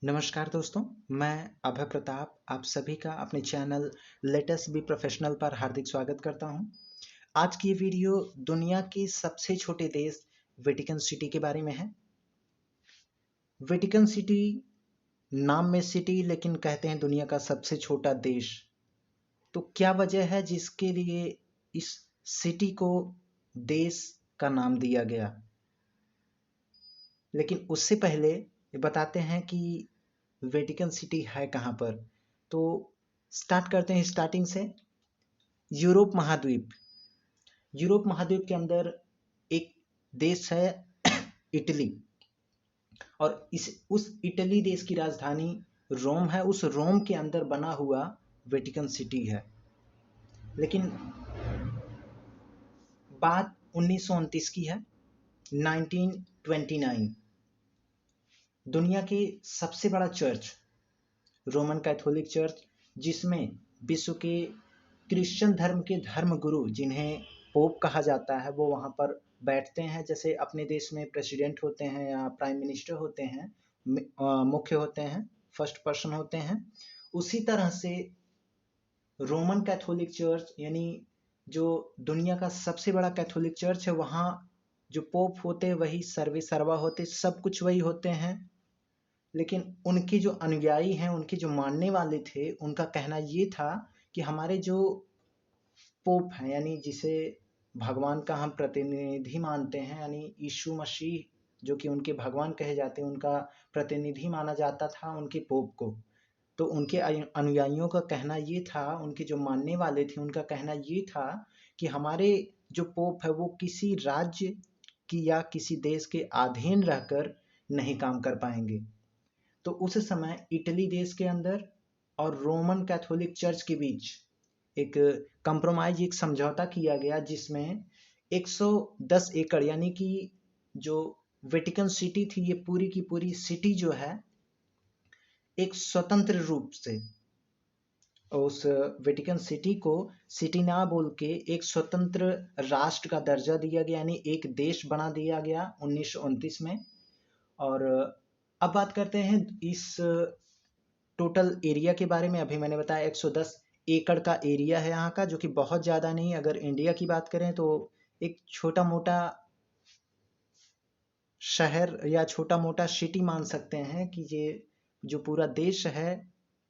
नमस्कार दोस्तों, मैं अभय प्रताप आप सभी का अपने channel let us be professional पर हार्दिक स्वागत करता हूं। आज की ये वीडियो दुनिया के सबसे छोटे देश वेटिकन सिटी के बारे में है। वेटिकन सिटी नाम में सिटी, लेकिन कहते हैं दुनिया का सबसे छोटा देश। तो क्या वजह है जिसके लिए इस सिटी को देश का नाम दिया गया? लेकिन उससे पहले ये बताते हैं कि वेटिकन सिटी है कहाँ पर। तो स्टार्ट करते हैं स्टार्टिंग से। यूरोप महाद्वीप। यूरोप महाद्वीप के अंदर एक देश है इटली, और इस उस इटली देश की राजधानी रोम है। उस रोम के अंदर बना हुआ वेटिकन सिटी है। लेकिन बात 1929 की है, 1929। दुनिया की सबसे बड़ा चर्च रोमन कैथोलिक चर्च, जिसमें विश्व के क्रिश्चियन धर्म के धर्मगुरु जिन्हें पोप कहा जाता है, वो वहाँ पर बैठते हैं। जैसे अपने देश में प्रेसिडेंट होते हैं या प्राइम मिनिस्टर होते हैं, मुख्य होते हैं, फर्स्ट पर्सन होते हैं, उसी तरह से रोमन कैथोलिक चर्च यानी जो दुनिया का सबसे बड़ा कैथोलिक चर्च है, वहाँ जो पोप होते हैं वही सर्वे सर्वा होते, सब कुछ वही होते हैं। लेकिन उनके जो अनुयायी हैं, उनके जो मानने वाले थे, उनका कहना ये था कि हमारे जो पोप हैं, यानी जिसे भगवान का हम प्रतिनिधि मानते हैं, यानी यीशु मसीह जो कि उनके भगवान कहे जाते हैं, उनका प्रतिनिधि माना जाता था उनके पोप को। तो उनके अनुयायियों का कहना ये था, उनके जो मानने वाले थे उनका कहना ये था कि हमारे जो पोप है वो किसी राज्य की या किसी देश के अधीन रहकर नहीं काम कर पाएंगे। तो उस समय इटली देश के अंदर और रोमन कैथोलिक चर्च के बीच एक कंप्रोमाइज, एक समझौता किया गया, जिसमें 110 एकड़ यानी कि जो वेटिकन सिटी थी, ये पूरी की पूरी सिटी जो है एक स्वतंत्र रूप से उस वेटिकन सिटी को सिटी ना बोल के एक स्वतंत्र राष्ट्र का दर्जा दिया गया, यानी एक देश बना दिया गया 1929 में। और अब बात करते हैं इस टोटल एरिया के बारे में। अभी मैंने बताया 110 एकड़ का एरिया है यहाँ का, जो कि बहुत ज़्यादा नहीं। अगर इंडिया की बात करें तो एक छोटा मोटा शहर या छोटा मोटा सिटी मान सकते हैं कि ये जो पूरा देश है,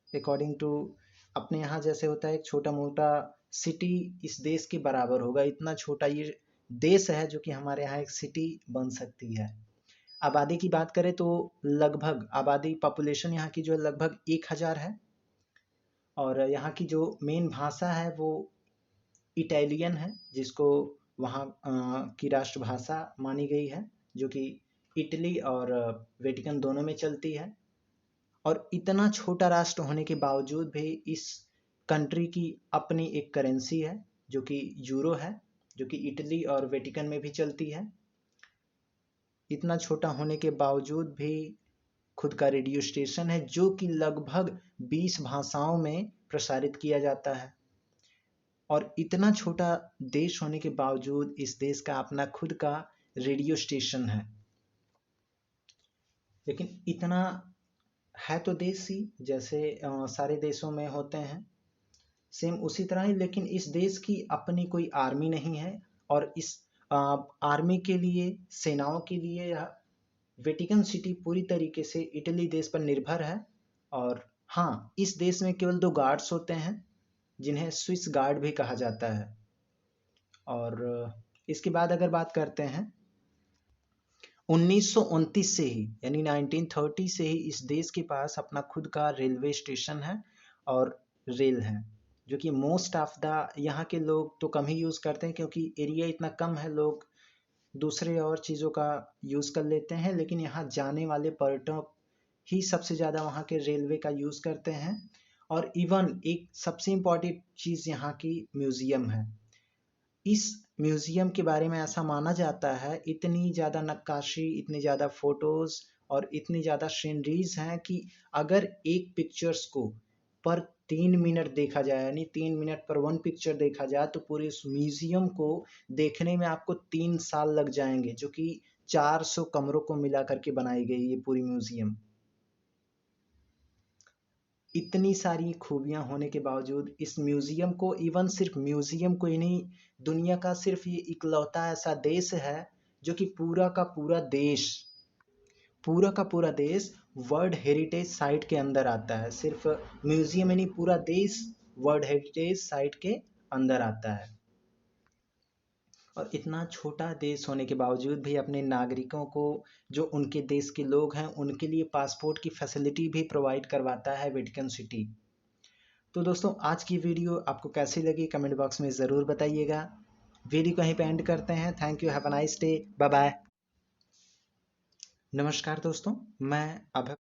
अकॉर्डिंग टू अपने यहाँ जैसे होता है एक छोटा मोटा सिटी, इस देश के बराबर होगा। इतना छोटा ये देश है जो कि हमारे यहाँ एक सिटी बन सकती है। आबादी की बात करें तो लगभग आबादी पॉपुलेशन यहाँ की जो है लगभग 1000 है। और यहाँ की जो मेन भाषा है वो इटालियन है, जिसको वहाँ की राष्ट्रभाषा मानी गई है, जो कि इटली और वेटिकन दोनों में चलती है। और इतना छोटा राष्ट्र होने के बावजूद भी इस कंट्री की अपनी एक करेंसी है जो कि यूरो है, जो कि इटली और वेटिकन में भी चलती है। इतना छोटा होने के बावजूद भी खुद का रेडियो स्टेशन है, जो कि लगभग 20 भाषाओं में प्रसारित किया जाता है। और इतना छोटा देश होने के बावजूद इस देश का अपना खुद का रेडियो स्टेशन है। लेकिन इतना है तो देश ही जैसे सारे देशों में होते हैं, सेम उसी तरह ही। लेकिन इस देश की अपनी कोई आर्मी नहीं है, और इस आर्मी के लिए, सेनाओं के लिए वेटिकन सिटी पूरी तरीके से इटली देश पर निर्भर है। और हाँ, इस देश में केवल 2 गार्ड्स होते हैं जिन्हें स्विस गार्ड भी कहा जाता है। और इसके बाद अगर बात करते हैं 1929 से ही, यानी 1930 से ही इस देश के पास अपना खुद का रेलवे स्टेशन है और रेल है, जो कि मोस्ट ऑफ द यहाँ के लोग तो कम ही यूज़ करते हैं क्योंकि एरिया इतना कम है, लोग दूसरे और चीज़ों का यूज़ कर लेते हैं। लेकिन यहाँ जाने वाले पर्यटक ही सबसे ज़्यादा वहाँ के रेलवे का यूज़ करते हैं। और इवन एक सबसे इम्पॉर्टेंट चीज़ यहाँ की म्यूज़ियम है। इस म्यूज़ियम के बारे में ऐसा माना जाता है, इतनी ज़्यादा नक्काशी, इतनी ज़्यादा फोटोज़ और इतनी ज़्यादा सीनरीज हैं कि अगर एक पिक्चर्स को पर 3 मिनट देखा जाए, यानी 3 मिनट पर 1 पिक्चर देखा जाए, तो पूरे इस म्यूज़ियम को देखने में आपको 3 साल लग जाएंगे, जो कि 400 कमरों को मिला करके बनाई गई ये पूरी म्यूज़ियम। इतनी सारी खूबियां होने के बावजूद इस म्यूजियम को, इवन सिर्फ म्यूजियम को ही नहीं, दुनिया का सिर्फ ये इकलौता ऐसा देश है जो कि पूरा का पूरा देश वर्ल्ड हेरिटेज साइट के अंदर आता है। सिर्फ म्यूजियम ही नहीं, पूरा देश वर्ल्ड हेरिटेज साइट के अंदर आता है। और इतना छोटा देश होने के बावजूद भी अपने नागरिकों को, जो उनके देश के लोग हैं, उनके लिए पासपोर्ट की फैसिलिटी भी प्रोवाइड करवाता है वेटिकन सिटी। तो दोस्तों, आज की वीडियो आपको कैसी लगी कमेंट बॉक्स में ज़रूर बताइएगा। वीडियो को यहीं पे एंड करते हैं। Thank you, have a nice day, bye bye. नमस्कार दोस्तों, मैं अभय